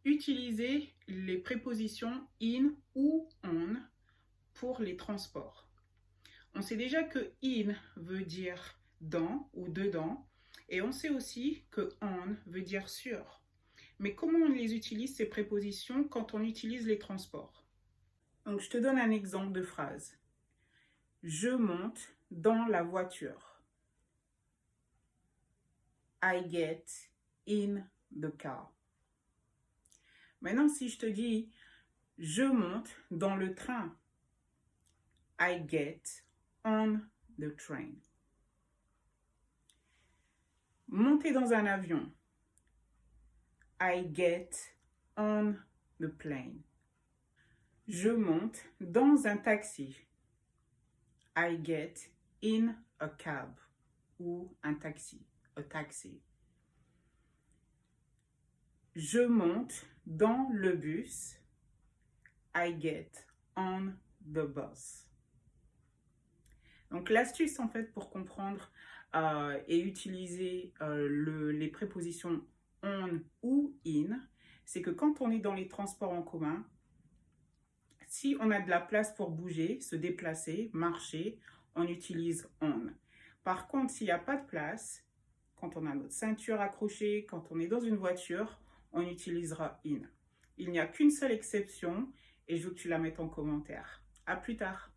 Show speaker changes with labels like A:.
A: Utilisez les prépositions in ou on pour les transports. On sait déjà que in veut dire dans ou dedans, et on sait aussi que on veut dire sur. Mais comment on les utilise, ces prépositions, quand on utilise les transports? Donc, je te donne un exemple de phrase. Je monte dans la voiture. I get in the car. Maintenant, si je te dis je monte dans le train. I get on the train. Monter dans un avion. I get on the plane. Je monte dans un taxi. I get in a cab ou un taxi, a taxi. Je monte dans le bus. I get on the bus. Donc l'astuce en fait pour comprendre et utiliser les prépositions on ou in, c'est que quand on est dans les transports en commun, si on a de la place pour bouger, se déplacer, marcher, on utilise on. Par contre, s'il n'y a pas de place, quand on a notre ceinture accrochée, quand on est dans une voiture, on utilisera in. Il n'y a qu'une seule exception et je veux que tu la mettes en commentaire. À plus tard.